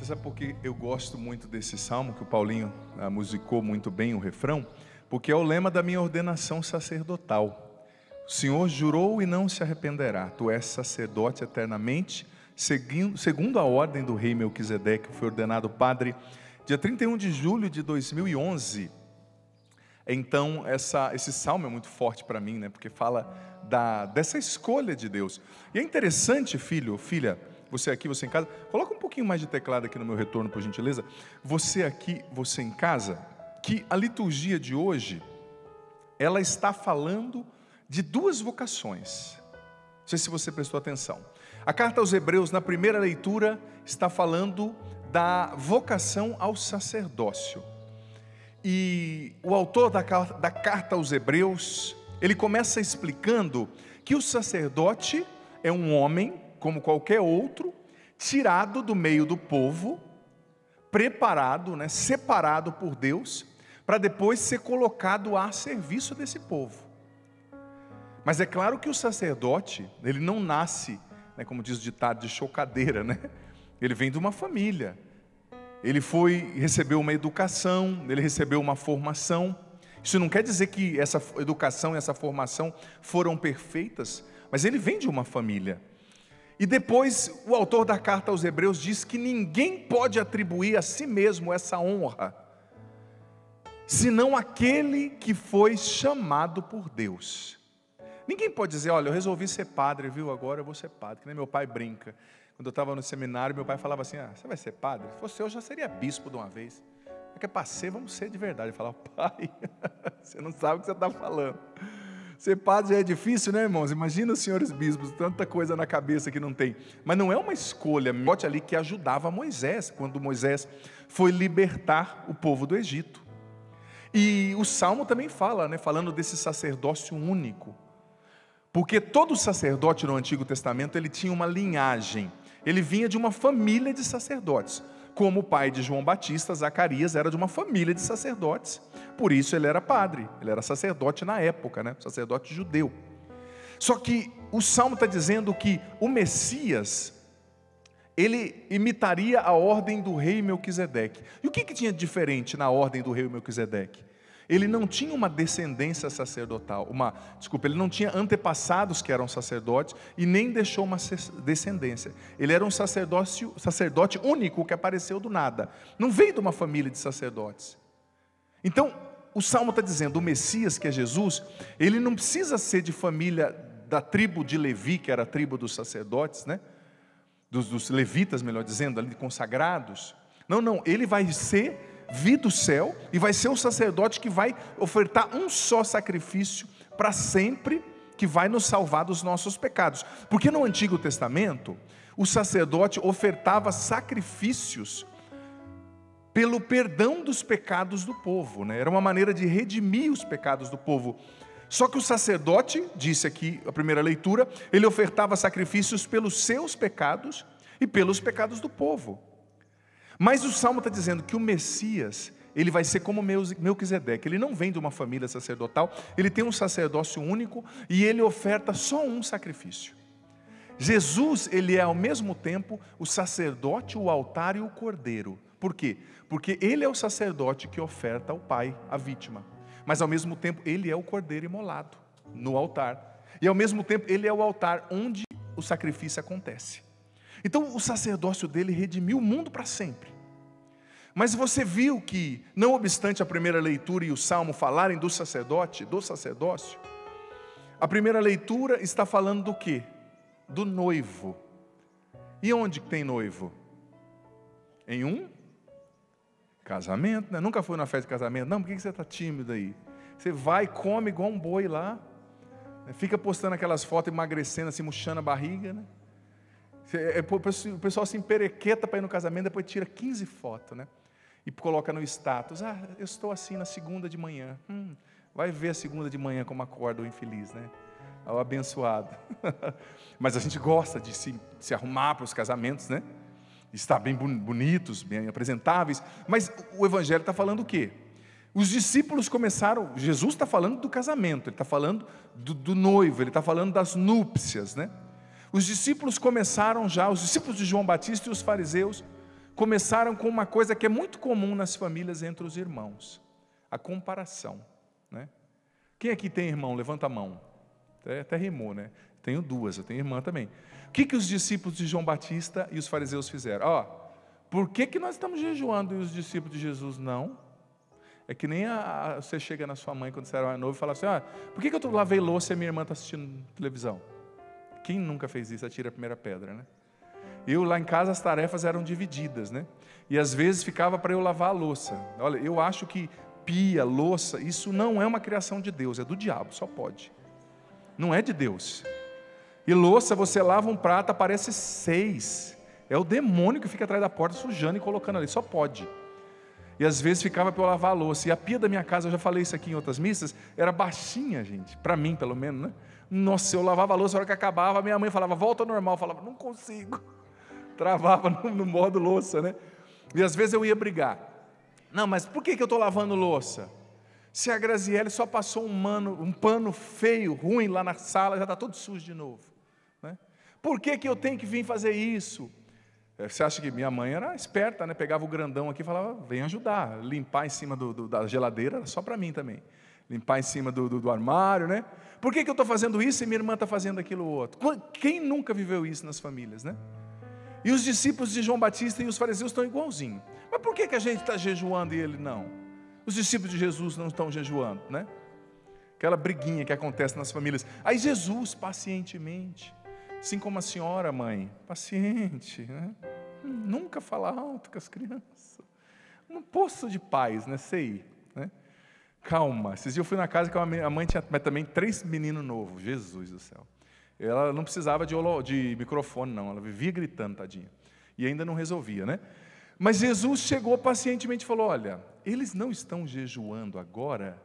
Você sabe por que eu gosto muito desse salmo, que o Paulinho musicou muito bem o refrão? Porque é o lema da minha ordenação sacerdotal. O Senhor jurou e não se arrependerá. Tu és sacerdote eternamente, segundo a ordem do rei Melquisedeque, que foi ordenado padre dia 31 de julho de 2011. Então, esse salmo é muito forte para mim, né? Porque fala dessa escolha de Deus. E é interessante, filho, filha, você aqui, você em casa, coloca um pouquinho mais de teclado aqui no meu retorno, por gentileza. Você aqui, você em casa, que a liturgia de hoje, ela está falando de duas vocações. Não sei se você prestou atenção. A carta aos Hebreus, na primeira leitura, está falando da vocação ao sacerdócio. E o autor da carta aos Hebreus, ele começa explicando que o sacerdote é um homem, como qualquer outro, tirado do meio do povo, preparado, né, separado por Deus, para depois ser colocado a serviço desse povo. Mas é claro que o sacerdote, ele não nasce, né, como diz o ditado, de chocadeira, né? Ele vem de uma família. Ele recebeu uma educação, ele recebeu uma formação. Isso não quer dizer que essa educação e essa formação foram perfeitas, mas ele vem de uma família. E depois o autor da carta aos Hebreus diz que ninguém pode atribuir a si mesmo essa honra, senão aquele que foi chamado por Deus. Ninguém pode dizer, olha, eu resolvi ser padre, viu, agora eu vou ser padre, que nem meu pai brinca. Quando eu estava no seminário, meu pai falava assim, você vai ser padre? Se fosse eu, já seria bispo de uma vez. Porque para ser, vamos ser de verdade. Eu falava, pai, você não sabe o que você está falando. Ser padre já é difícil, né, irmãos? Imagina os senhores bispos, tanta coisa na cabeça que não tem. Mas não é uma escolha, bote ali que ajudava Moisés, quando Moisés foi libertar o povo do Egito. E o Salmo também fala, né, falando desse sacerdócio único. Porque todo sacerdote no Antigo Testamento, ele tinha uma linhagem. Ele vinha de uma família de sacerdotes. Como o pai de João Batista, Zacarias, era de uma família de sacerdotes. Por isso ele era padre, ele era sacerdote na época, né? Sacerdote judeu. Só que o Salmo está dizendo que o Messias, ele imitaria a ordem do rei Melquisedeque. E o que tinha de diferente na ordem do rei Melquisedeque? Ele não tinha uma descendência sacerdotal, ele não tinha antepassados que eram sacerdotes e nem deixou uma descendência. Ele era um sacerdote único que apareceu do nada. Não veio de uma família de sacerdotes. Então, o Salmo está dizendo, o Messias, que é Jesus, ele não precisa ser de família da tribo de Levi, que era a tribo dos sacerdotes, né? Dos levitas, melhor dizendo, ali consagrados. Não, ele vai ser vir do céu e vai ser o sacerdote que vai ofertar um só sacrifício para sempre, que vai nos salvar dos nossos pecados. Porque no Antigo Testamento, o sacerdote ofertava sacrifícios pelo perdão dos pecados do povo, né? Era uma maneira de redimir os pecados do povo. Só que o sacerdote, disse aqui a primeira leitura, ele ofertava sacrifícios pelos seus pecados e pelos pecados do povo. Mas o Salmo está dizendo que o Messias, ele vai ser como Melquisedeque. Ele não vem de uma família sacerdotal, ele tem um sacerdócio único e ele oferta só um sacrifício. Jesus, ele é ao mesmo tempo o sacerdote, o altar e o cordeiro. Por quê? Porque ele é o sacerdote que oferta ao Pai a vítima, mas ao mesmo tempo ele é o cordeiro imolado no altar. E ao mesmo tempo ele é o altar onde o sacrifício acontece. Então o sacerdócio dele redimiu o mundo para sempre. Mas você viu que, não obstante a primeira leitura e o Salmo falarem do sacerdócio, a primeira leitura está falando do quê? Do noivo. E onde tem noivo? Em um casamento, né? Nunca foi na festa de casamento? Não, por que você está tímido aí? Você vai, come igual um boi lá, né? Fica postando aquelas fotos emagrecendo, assim, murchando a barriga, né? O pessoal se emperequeta para ir no casamento, depois tira 15 fotos, né? E coloca no status, eu estou assim na segunda de manhã. Vai ver a segunda de manhã como acorda o infeliz, né? O abençoado. Mas a gente gosta de se arrumar para os casamentos, né? Estar bem bonitos, bem apresentáveis. Mas o Evangelho está falando o quê? Os discípulos começaram, Jesus está falando do casamento, ele está falando do noivo, ele está falando das núpcias, né? Os discípulos começaram já, os discípulos de João Batista e os fariseus começaram com uma coisa que é muito comum nas famílias entre os irmãos: a comparação, né? Quem aqui tem irmão? Levanta a mão. Até rimou, né? Tenho duas, eu tenho irmã também. O que os discípulos de João Batista e os fariseus fizeram? Por que nós estamos jejuando e os discípulos de Jesus não? É que nem você chega na sua mãe quando você era mais novo e fala assim: por que eu lavei louça e minha irmã está assistindo televisão? Quem nunca fez isso? Atira a primeira pedra, né? Eu lá em casa as tarefas eram divididas, né? E às vezes ficava para eu lavar a louça. Olha, eu acho que pia, louça, isso não é uma criação de Deus, é do diabo, só pode. Não é de Deus. E louça, você lava um prato, aparece 6. É o demônio que fica atrás da porta sujando e colocando ali, só pode. E às vezes ficava para eu lavar a louça. E a pia da minha casa, eu já falei isso aqui em outras missas, era baixinha, gente, para mim pelo menos, né? Nossa, eu lavava a louça, a hora que acabava, minha mãe falava: volta ao normal. Eu falava: não consigo. Travava no modo louça, né? E às vezes eu ia brigar. Não, mas por que eu estou lavando louça? Se a Graziele só passou um pano feio, ruim lá na sala, já está todo sujo de novo, né? Por que eu tenho que vir fazer isso? Você acha que minha mãe era esperta, né? Pegava o grandão aqui e falava: vem ajudar, limpar em cima da geladeira, era só para mim também. Limpar em cima do armário, né? Por que eu estou fazendo isso e minha irmã está fazendo aquilo outro? Quem nunca viveu isso nas famílias, né? E os discípulos de João Batista e os fariseus estão igualzinho. Mas por que a gente está jejuando e ele não? Os discípulos de Jesus não estão jejuando, né? Aquela briguinha que acontece nas famílias. Aí Jesus, pacientemente, assim como a senhora, mãe, paciente, né? Nunca fala alto com as crianças. Um poço de paz, né? Sei, né? Calma. Esses dias eu fui na casa que a mãe tinha também 3 meninos novos. Jesus do céu. Ela não precisava de microfone, não. Ela vivia gritando, tadinha. E ainda não resolvia, né? Mas Jesus chegou pacientemente e falou: olha, eles não estão jejuando agora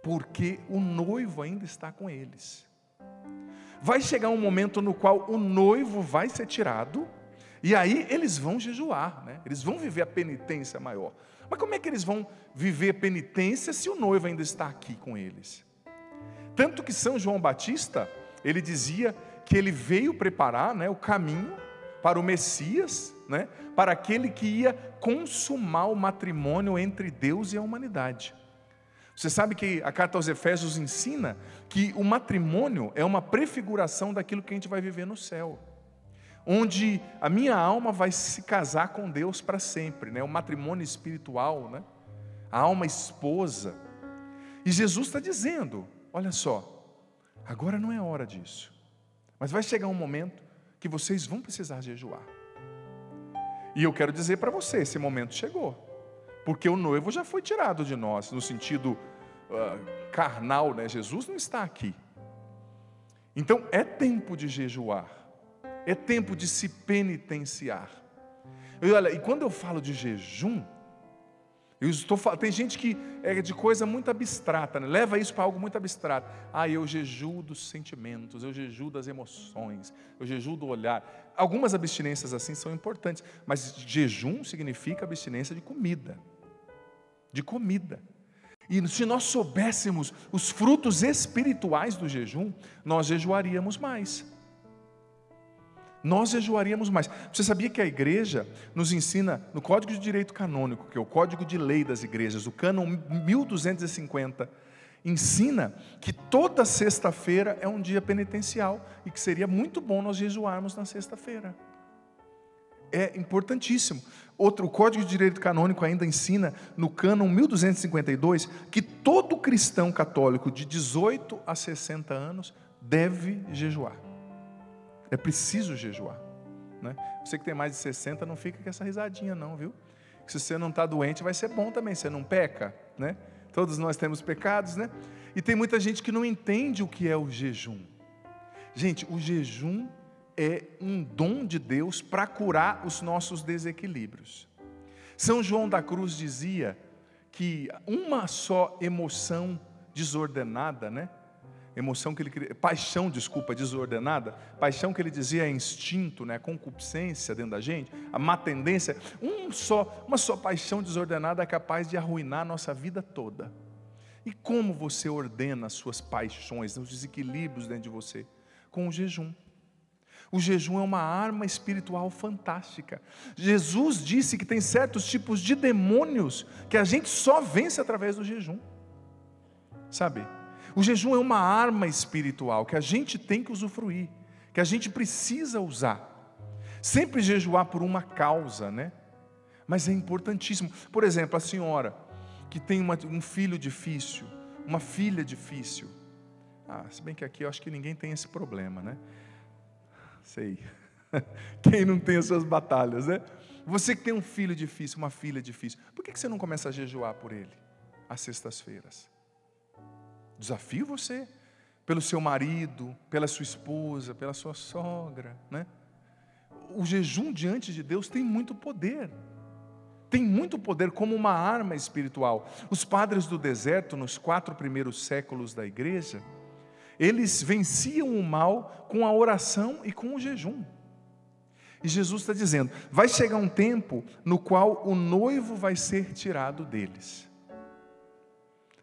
porque o noivo ainda está com eles. Vai chegar um momento no qual o noivo vai ser tirado, e aí eles vão jejuar, né? Eles vão viver a penitência maior. Mas como é que eles vão viver penitência se o noivo ainda está aqui com eles? Tanto que São João Batista, ele dizia que ele veio preparar, né, o caminho para o Messias, né, para aquele que ia consumar o matrimônio entre Deus e a humanidade. Você sabe que a carta aos Efésios ensina que o matrimônio é uma prefiguração daquilo que a gente vai viver no céu, onde a minha alma vai se casar com Deus para sempre, né? O matrimônio espiritual, né? A alma esposa. E Jesus está dizendo: olha só, agora não é hora disso, mas vai chegar um momento que vocês vão precisar jejuar. E eu quero dizer para você, esse momento chegou, porque o noivo já foi tirado de nós, no sentido carnal, né? Jesus não está aqui. Então é tempo de jejuar, é tempo de se penitenciar. E olha, e quando eu falo de jejum, tem gente que é de coisa muito abstrata, né? Leva isso para algo muito abstrato. Eu jejuo dos sentimentos, eu jejuo das emoções, eu jejuo do olhar. Algumas abstinências assim são importantes, mas jejum significa abstinência de comida. De comida. E se nós soubéssemos os frutos espirituais do jejum, nós jejuaríamos mais. Nós jejuaríamos mais. Você sabia que a igreja nos ensina, no Código de Direito Canônico, que é o Código de Lei das Igrejas, o Cânon 1250, ensina que toda sexta-feira é um dia penitencial, e que seria muito bom nós jejuarmos na sexta-feira. É importantíssimo. O Código de Direito Canônico ainda ensina, no Cânon 1252, que todo cristão católico de 18 a 60 anos deve jejuar. É preciso jejuar, né? Você que tem mais de 60, não fica com essa risadinha não, viu? Se você não está doente, vai ser bom também, você não peca, né? Todos nós temos pecados, né? E tem muita gente que não entende o que é o jejum. Gente, o jejum é um dom de Deus para curar os nossos desequilíbrios. São João da Cruz dizia que uma só emoção desordenada, né? Paixão desordenada, paixão que ele dizia é instinto, né? Concupiscência dentro da gente, a má tendência, uma só paixão desordenada é capaz de arruinar a nossa vida toda. E como você ordena as suas paixões, os desequilíbrios dentro de você? Com o jejum. O jejum é uma arma espiritual fantástica. Jesus disse que tem certos tipos de demônios que a gente só vence através do jejum. Sabe? O jejum é uma arma espiritual que a gente tem que usufruir, que a gente precisa usar. Sempre jejuar por uma causa, né? Mas é importantíssimo. Por exemplo, a senhora que tem um filho difícil, uma filha difícil. Se bem que aqui eu acho que ninguém tem esse problema, né? Sei. Quem não tem as suas batalhas, né? Você que tem um filho difícil, uma filha difícil, por que você não começa a jejuar por ele às sextas-feiras? Desafio você, pelo seu marido, pela sua esposa, pela sua sogra, né? O jejum diante de Deus tem muito poder. Tem muito poder como uma arma espiritual. Os padres do deserto, nos 4 primeiros séculos da igreja, eles venciam o mal com a oração e com o jejum. E Jesus está dizendo, vai chegar um tempo no qual o noivo vai ser tirado deles.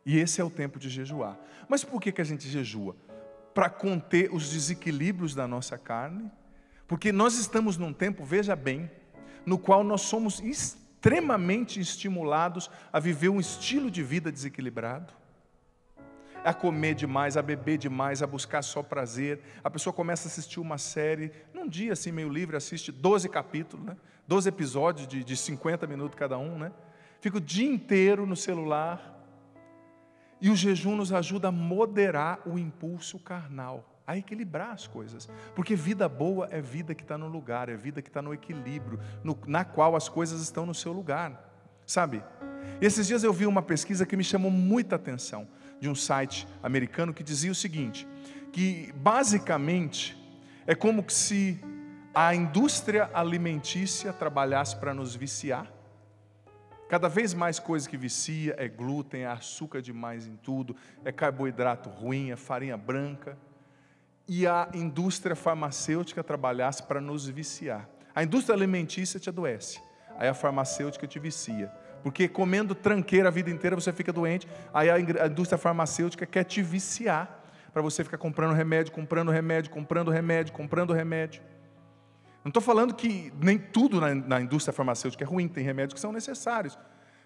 E esse é o tempo de jejuar. Mas por que a gente jejua? Para conter os desequilíbrios da nossa carne. Porque nós estamos num tempo, veja bem, no qual nós somos extremamente estimulados a viver um estilo de vida desequilibrado. A comer demais, a beber demais, a buscar só prazer. A pessoa começa a assistir uma série, num dia assim meio livre, assiste 12 capítulos, né? 12 episódios de 50 minutos cada um, né? Fica o dia inteiro no celular. E o jejum nos ajuda a moderar o impulso carnal, a equilibrar as coisas. Porque vida boa é vida que está no lugar, é vida que está no equilíbrio, na qual as coisas estão no seu lugar. Sabe? E esses dias eu vi uma pesquisa que me chamou muita atenção, de um site americano que dizia o seguinte, que basicamente é como se a indústria alimentícia trabalhasse para nos viciar. Cada vez mais coisa que vicia, é glúten, é açúcar demais em tudo, é carboidrato ruim, é farinha branca. E a indústria farmacêutica trabalhasse para nos viciar. A indústria alimentícia te adoece, aí a farmacêutica te vicia. Porque comendo tranqueira a vida inteira você fica doente, aí a indústria farmacêutica quer te viciar, para você ficar comprando remédio, comprando remédio, comprando remédio, comprando remédio. Não estou falando que nem tudo na indústria farmacêutica é ruim, tem remédios que são necessários.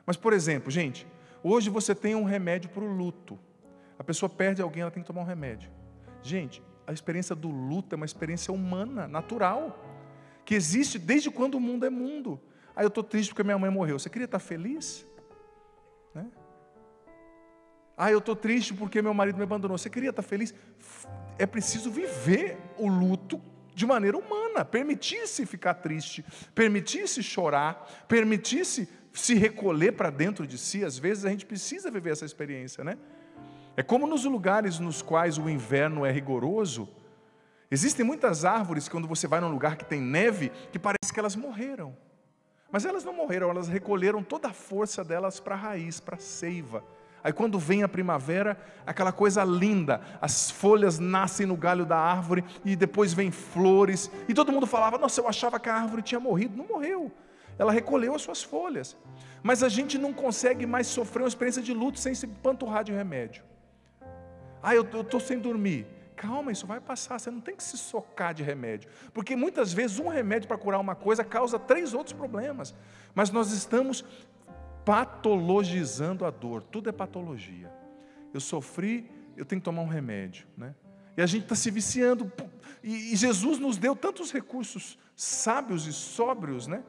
Mas, por exemplo, gente, hoje você tem um remédio para o luto. A pessoa perde alguém, ela tem que tomar um remédio. Gente, a experiência do luto é uma experiência humana, natural, que existe desde quando o mundo é mundo. Eu estou triste porque minha mãe morreu. Você queria estar feliz? Né? Eu estou triste porque meu marido me abandonou. Você queria estar feliz? É preciso viver o luto de maneira humana, permitir-se ficar triste, permitir-se chorar, permitir-se se recolher para dentro de si. Às vezes a gente precisa viver essa experiência, né? É como nos lugares nos quais o inverno é rigoroso, existem muitas árvores, quando você vai num lugar que tem neve, que parece que elas morreram. Mas elas não morreram, elas recolheram toda a força delas para a raiz, para a seiva. Aí quando vem a primavera, aquela coisa linda, as folhas nascem no galho da árvore e depois vem flores. E todo mundo falava, nossa, eu achava que a árvore tinha morrido. Não morreu, ela recolheu as suas folhas. Mas a gente não consegue mais sofrer uma experiência de luto sem se panturrar de remédio. Eu estou sem dormir. Calma, isso vai passar, você não tem que se socar de remédio. Porque muitas vezes um remédio para curar uma coisa causa 3 outros problemas. Mas nós estamos patologizando a dor, tudo é patologia. Eu sofri, eu tenho que tomar um remédio, né? E a gente está se viciando, e Jesus nos deu tantos recursos sábios e sóbrios, né?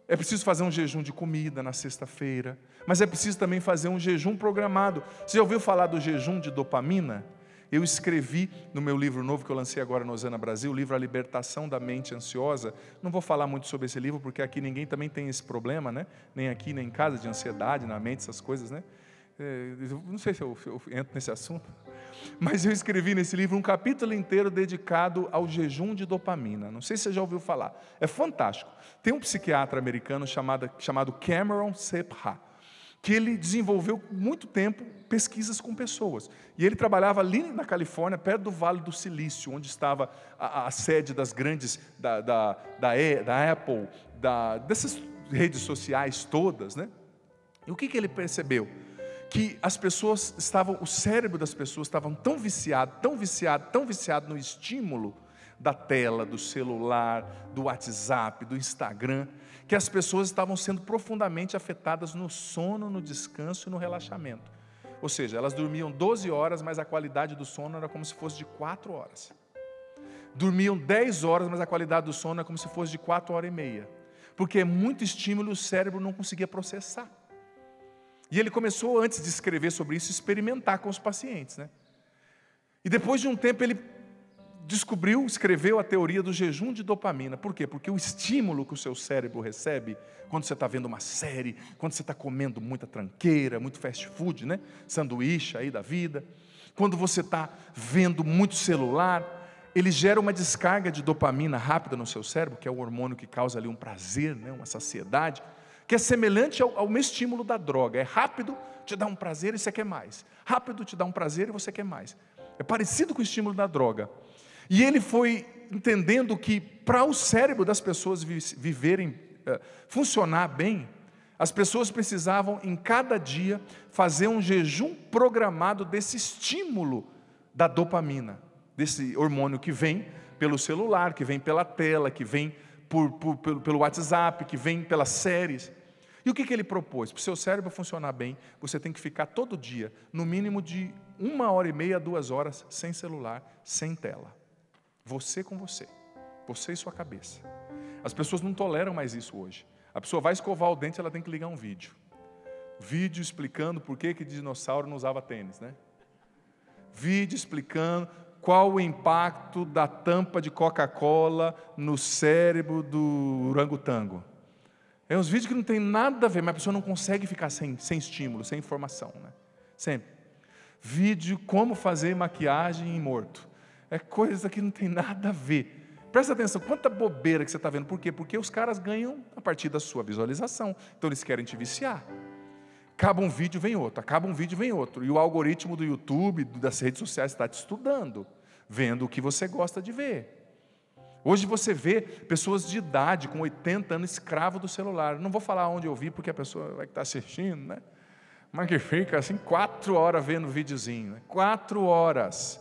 É preciso fazer um jejum de comida na sexta-feira, mas é preciso também fazer um jejum programado. Você já ouviu falar do jejum de dopamina? Eu escrevi no meu livro novo que eu lancei agora no Osana Brasil, o livro A Libertação da Mente Ansiosa. Não vou falar muito sobre esse livro, porque aqui ninguém também tem esse problema, né? Nem aqui, nem em casa, de ansiedade, na mente, essas coisas, né? Não sei se eu entro nesse assunto, mas eu escrevi nesse livro um capítulo inteiro dedicado ao jejum de dopamina. Não sei se você já ouviu falar. É fantástico. Tem um psiquiatra americano chamado Cameron Sepha, que ele desenvolveu muito tempo pesquisas com pessoas. E ele trabalhava ali na Califórnia, perto do Vale do Silício, onde estava a sede das grandes, da Apple, dessas redes sociais todas, né? E o que ele percebeu? Que as pessoas o cérebro das pessoas estavam tão viciado no estímulo da tela, do celular, do WhatsApp, do Instagram, que as pessoas estavam sendo profundamente afetadas no sono, no descanso e no relaxamento. Ou seja, elas dormiam 12 horas, mas a qualidade do sono era como se fosse de 4 horas. Dormiam 10 horas, mas a qualidade do sono era como se fosse de 4 horas e meia. Porque é muito estímulo e o cérebro não conseguia processar. E ele começou, antes de escrever sobre isso, experimentar com os pacientes, né? E depois de um tempo ele escreveu a teoria do jejum de dopamina. Por quê? Porque o estímulo que o seu cérebro recebe quando você está vendo uma série, quando você está comendo muita tranqueira, muito fast food, né? Sanduíche aí da vida, quando você está vendo muito celular, ele gera uma descarga de dopamina rápida no seu cérebro, que é o hormônio que causa ali um prazer, né? Uma saciedade, que é semelhante ao estímulo da droga. É rápido, te dá um prazer e você quer mais. Rápido, te dá um prazer e você quer mais. É parecido com o estímulo da droga. E ele foi entendendo que para o cérebro das pessoas viverem, funcionar bem, as pessoas precisavam em cada dia fazer um jejum programado desse estímulo da dopamina, desse hormônio que vem pelo celular, que vem pela tela, que vem pelo WhatsApp, que vem pelas séries. E o que ele propôs? Para o seu cérebro funcionar bem, você tem que ficar todo dia, no mínimo de 1h30 a 2 horas, sem celular, sem tela. Você com você e sua cabeça. As pessoas não toleram mais isso hoje. A pessoa vai escovar o dente, ela tem que ligar um vídeo. Vídeo explicando por que dinossauro não usava tênis, né? Vídeo explicando qual o impacto da tampa de Coca-Cola no cérebro do orangotango. É uns vídeos que não tem nada a ver, mas a pessoa não consegue ficar sem estímulo, sem informação, né? Sempre. Vídeo como fazer maquiagem em morto. É coisa que não tem nada a ver. Presta atenção, quanta bobeira que você está vendo. Por quê? Porque os caras ganham a partir da sua visualização. Então eles querem te viciar. Acaba um vídeo, vem outro. Acaba um vídeo, vem outro. E o algoritmo do YouTube, das redes sociais, está te estudando, vendo o que você gosta de ver. Hoje você vê pessoas de idade, com 80 anos, escravo do celular. Não vou falar onde eu vi, porque a pessoa vai estar assistindo, né? Mas que fica assim 4 horas vendo videozinho, né? 4 horas.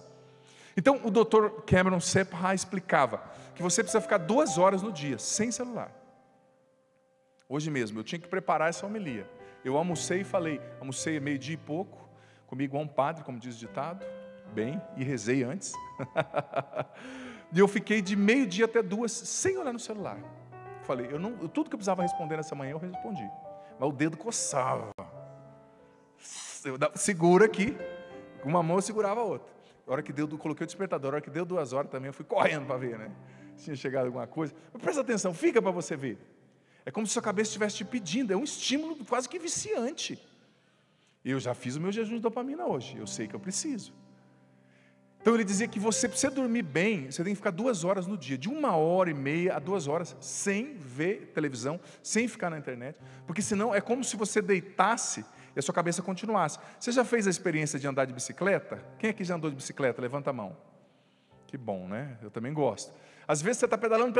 Então o Dr. Cameron Sepha explicava que você precisa ficar 2 horas no dia, sem celular. Hoje mesmo, eu tinha que preparar essa homilia. Eu almocei e falei, almocei 12:30 e pouco, comi igual um padre, como diz o ditado, bem, e rezei antes. E eu fiquei de 12:30 até 2, sem olhar no celular. Falei, tudo que eu precisava responder nessa manhã, eu respondi. Mas o dedo coçava. Segura aqui. Com uma mão eu segurava a outra. A hora que coloquei o despertador, a hora que deu 2 horas também, eu fui correndo para ver, né? Se tinha chegado alguma coisa. Mas presta atenção, fica para você ver. É como se sua cabeça estivesse te pedindo, é um estímulo quase que viciante. Eu já fiz o meu jejum de dopamina hoje, eu sei que eu preciso. Então ele dizia que você precisa dormir bem, você tem que ficar 2 horas no dia, de 1h30 a 2 horas, sem ver televisão, sem ficar na internet, porque senão é como se você deitasse e a sua cabeça continuasse. Você já fez a experiência de andar de bicicleta? Quem aqui já andou de bicicleta? Levanta a mão. Que bom, né? Eu também gosto. Às vezes você está pedalando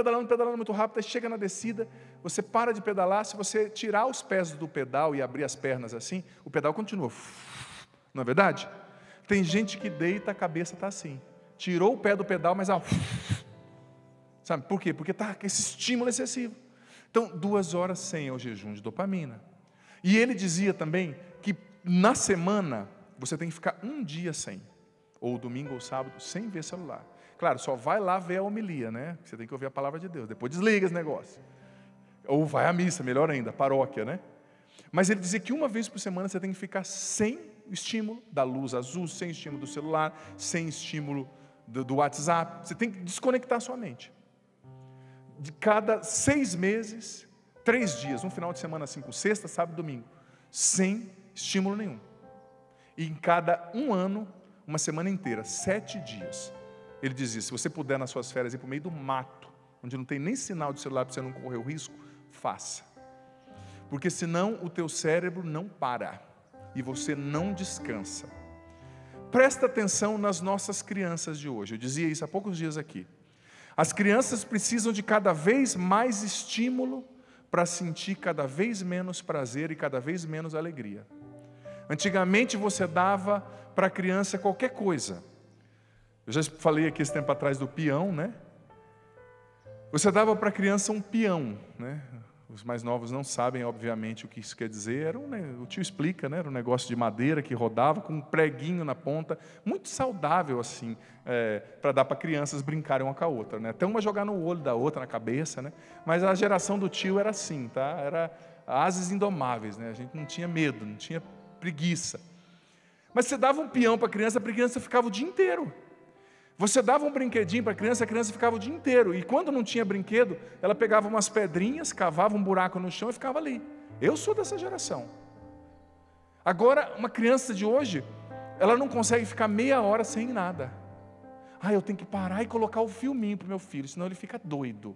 muito rápido, aí chega na descida, você para de pedalar, se você tirar os pés do pedal e abrir as pernas assim, o pedal continua. Não é verdade? Tem gente que deita, a cabeça está assim. Tirou o pé do pedal, mas sabe por quê? Porque está com esse estímulo excessivo. Então, 2 horas sem é o jejum de dopamina. E ele dizia também que na semana você tem que ficar 1 dia sem, ou domingo ou sábado, sem ver celular. Claro, só vai lá ver a homilia, né? Você tem que ouvir a palavra de Deus, depois desliga esse negócio. Ou vai à missa, melhor ainda, a paróquia, né? Mas ele dizia que 1 vez por semana você tem que ficar sem estímulo da luz azul, sem estímulo do celular, sem estímulo do WhatsApp. Você tem que desconectar sua mente. De cada 6 meses, 3 dias, um final de semana assim, com sexta, sábado e domingo, sem estímulo nenhum. E em cada 1 ano, uma semana inteira, 7 dias. Ele dizia, se você puder nas suas férias ir para o meio do mato, onde não tem nem sinal de celular para você não correr o risco, faça. Porque senão o teu cérebro não para e você não descansa. Presta atenção nas nossas crianças de hoje. Eu dizia isso há poucos dias aqui. As crianças precisam de cada vez mais estímulo para sentir cada vez menos prazer e cada vez menos alegria. Antigamente você dava para a criança qualquer coisa. Eu já falei aqui esse tempo atrás do peão, né? Você dava para a criança um peão, né? Os mais novos não sabem, obviamente, o que isso quer dizer. O tio explica, né? Era um negócio de madeira que rodava com um preguinho na ponta, muito saudável assim, para dar para crianças brincarem uma com a outra, né? Até uma jogar no olho da outra, na cabeça, né? Mas a geração do tio era assim, tá? Era ases indomáveis, né? A gente não tinha medo, não tinha preguiça. Mas você dava um peão para a criança ficava o dia inteiro. Você dava um brinquedinho para a criança ficava o dia inteiro. E quando não tinha brinquedo, ela pegava umas pedrinhas, cavava um buraco no chão e ficava ali. Eu sou dessa geração. Agora, uma criança de hoje, ela não consegue ficar meia hora sem nada. Eu tenho que parar e colocar o filminho para o meu filho, senão ele fica doido.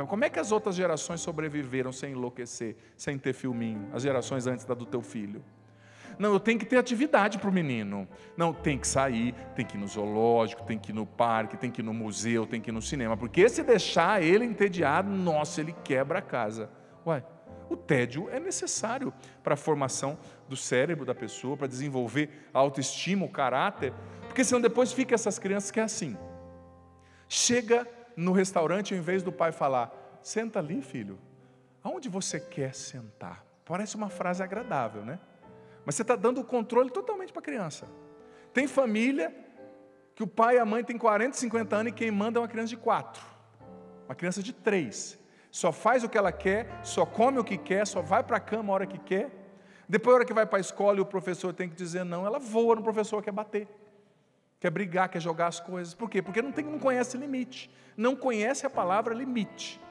Como é que as outras gerações sobreviveram sem enlouquecer, sem ter filminho? As gerações antes da do teu filho. Não, eu tenho que ter atividade para o menino. Não, tem que sair, tem que ir no zoológico, tem que ir no parque, tem que ir no museu, tem que ir no cinema. Porque se deixar ele entediado, nossa, ele quebra a casa. O tédio é necessário para a formação do cérebro da pessoa, para desenvolver a autoestima, o caráter. Porque senão depois fica essas crianças que é assim. Chega no restaurante, ao invés do pai falar, senta ali, filho. Aonde você quer sentar? Parece uma frase agradável, né? Mas você está dando o controle totalmente para a criança. Tem família que o pai e a mãe têm 40, 50 anos e quem manda é uma criança de 4. Uma criança de 3. Só faz o que ela quer, só come o que quer, só vai para a cama a hora que quer. Depois, a hora que vai para a escola e o professor tem que dizer não, ela voa no professor, quer bater. Quer brigar, quer jogar as coisas. Por quê? Porque não conhece limite. Não conhece a palavra limite.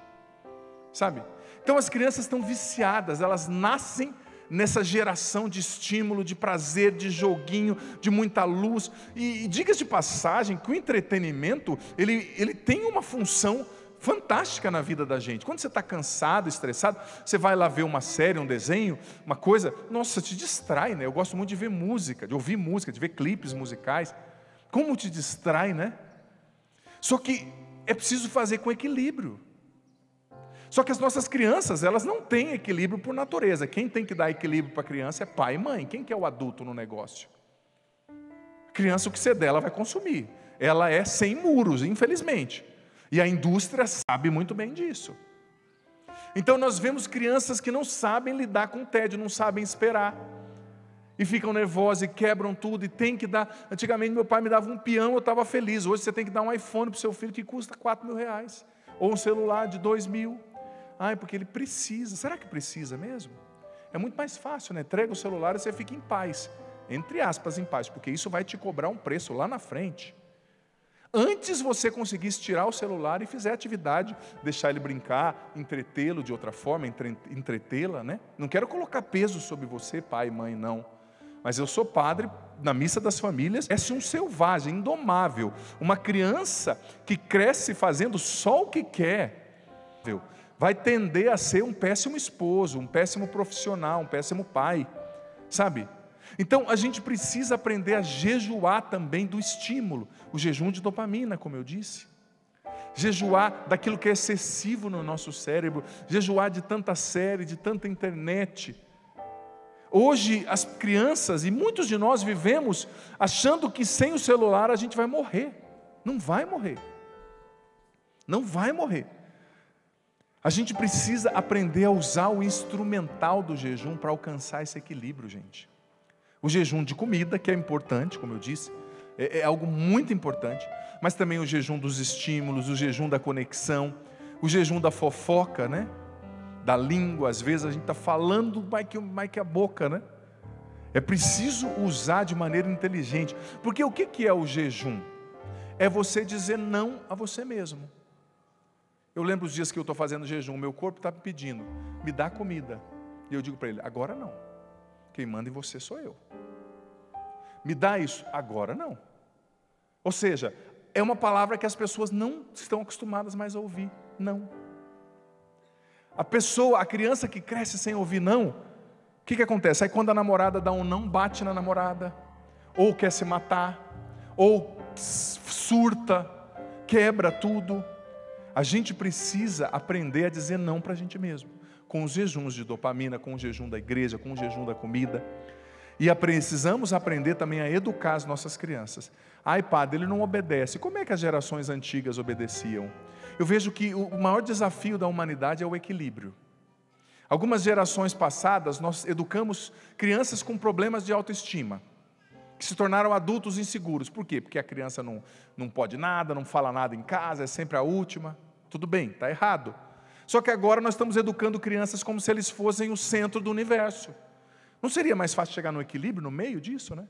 Sabe? Então as crianças estão viciadas, elas nascem nessa geração de estímulo, de prazer, de joguinho, de muita luz. E diga-se de passagem que o entretenimento, ele tem uma função fantástica na vida da gente. Quando você está cansado, estressado, você vai lá ver uma série, um desenho, uma coisa, nossa, te distrai, né? Eu gosto muito de ver música, de ouvir música, de ver clipes musicais. Como te distrai, né? Só que é preciso fazer com equilíbrio. Só que as nossas crianças, elas não têm equilíbrio por natureza. Quem tem que dar equilíbrio para a criança é pai e mãe. Quem que é o adulto no negócio? A criança, o que você der, ela vai consumir. Ela é sem muros, infelizmente. E a indústria sabe muito bem disso. Então nós vemos crianças que não sabem lidar com o tédio, não sabem esperar. E ficam nervosas e quebram tudo e tem que dar. Antigamente meu pai me dava um peão, eu estava feliz. Hoje você tem que dar um iPhone para o seu filho que custa R$4.000. Ou um celular de R$2.000. Porque ele precisa. Será que precisa mesmo? É muito mais fácil, né? Entrega o celular e você fica em paz. Entre aspas, em paz, porque isso vai te cobrar um preço lá na frente. Antes você conseguisse tirar o celular e fizer atividade, deixar ele brincar, entretê-lo de outra forma, entretê-la, né? Não quero colocar peso sobre você, pai e mãe, não. Mas eu sou padre, na missa das famílias, é um selvagem, indomável. Uma criança que cresce fazendo só o que quer, vai tender a ser um péssimo esposo, um péssimo profissional, um péssimo pai, sabe? Então, a gente precisa aprender a jejuar também do estímulo, o jejum de dopamina, como eu disse. Jejuar daquilo que é excessivo no nosso cérebro, jejuar de tanta série, de tanta internet. Hoje, as crianças, e muitos de nós vivemos achando que sem o celular a gente vai morrer. Não vai morrer. Não vai morrer. A gente precisa aprender a usar o instrumental do jejum para alcançar esse equilíbrio, gente. O jejum de comida, que é importante, como eu disse, é algo muito importante, mas também o jejum dos estímulos, o jejum da conexão, o jejum da fofoca, né? Da língua. Às vezes a gente está falando mais que a boca, né? É preciso usar de maneira inteligente, porque o que é o jejum? É você dizer não a você mesmo. Eu lembro os dias que eu estou fazendo jejum, meu corpo está me pedindo, me dá comida. E eu digo para ele, agora não. Quem manda em você sou eu. Me dá isso, agora não. Ou seja, é uma palavra que as pessoas não estão acostumadas mais a ouvir, não. A criança que cresce sem ouvir não, o que acontece? Aí quando a namorada dá um não, bate na namorada, ou quer se matar, ou surta, quebra tudo. A gente precisa aprender a dizer não para a gente mesmo, com os jejuns de dopamina, com o jejum da igreja, com o jejum da comida. E precisamos aprender também a educar as nossas crianças. Ai, padre, ele não obedece. Como é que as gerações antigas obedeciam? Eu vejo que o maior desafio da humanidade é o equilíbrio. Algumas gerações passadas, nós educamos crianças com problemas de autoestima, que se tornaram adultos inseguros. Por quê? Porque a criança não pode nada, não fala nada em casa, é sempre a última. Tudo bem, está errado. Só que agora nós estamos educando crianças como se eles fossem o centro do universo. Não seria mais fácil chegar no equilíbrio, no meio disso, né?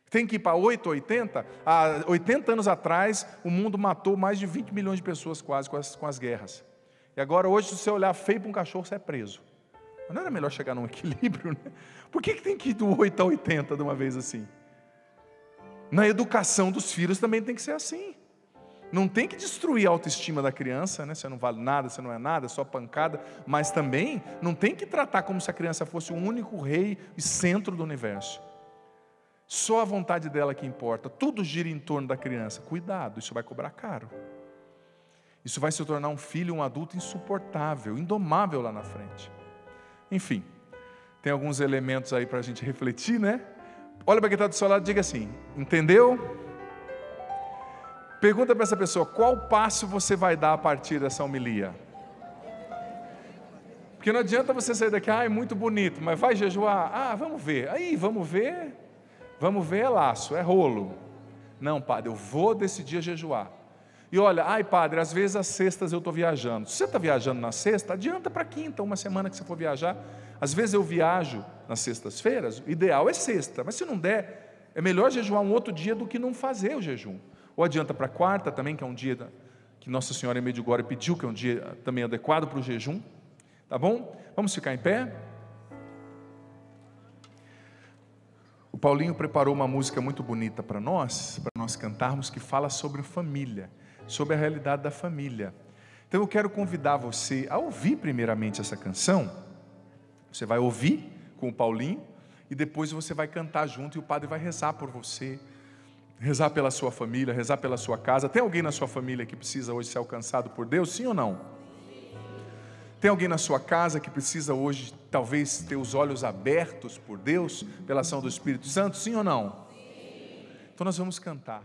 Tem que ir para 8, 80. Há 80 anos atrás, o mundo matou mais de 20 milhões de pessoas quase com as guerras. E agora, hoje, se você olhar feio para um cachorro, você é preso. Mas não era melhor chegar num equilíbrio, né? Por que tem que ir do 8 a 80 de uma vez assim? Na educação dos filhos também tem que ser assim. Não tem que destruir a autoestima da criança, né? Você não vale nada, você não é nada, é só pancada. Mas também não tem que tratar como se a criança fosse o único rei e centro do universo. Só a vontade dela que importa. Tudo gira em torno da criança. Cuidado, isso vai cobrar caro. Isso vai se tornar um filho, um adulto insuportável, indomável lá na frente. Enfim, tem alguns elementos aí para a gente refletir, né? Olha para quem está do seu lado e diga assim: entendeu? Pergunta para essa pessoa: qual passo você vai dar a partir dessa homilia? Porque não adianta você sair daqui, é muito bonito, mas vai jejuar? Vamos ver. Aí, vamos ver é laço, é rolo. Não, padre, eu vou decidir a jejuar. E olha, padre, às vezes às sextas eu estou viajando. Se você está viajando na sexta, adianta para quinta, uma semana que você for viajar. Às vezes eu viajo nas sextas-feiras, o ideal é sexta, mas se não der, é melhor jejuar um outro dia do que não fazer o jejum. Ou adianta para quarta também, que é um dia que Nossa Senhora em Medjugorje pediu, que é um dia também adequado para o jejum. Tá bom? Vamos ficar em pé? O Paulinho preparou uma música muito bonita para nós cantarmos, que fala sobre família, sobre a realidade da família. Então eu quero convidar você a ouvir primeiramente essa canção. Você vai ouvir com o Paulinho e depois você vai cantar junto e o padre vai rezar por você, rezar pela sua família, rezar pela sua casa. Tem alguém na sua família que precisa hoje ser alcançado por Deus, sim ou não? Tem alguém na sua casa que precisa hoje talvez ter os olhos abertos por Deus, pela ação do Espírito Santo, sim ou não? Então nós vamos cantar.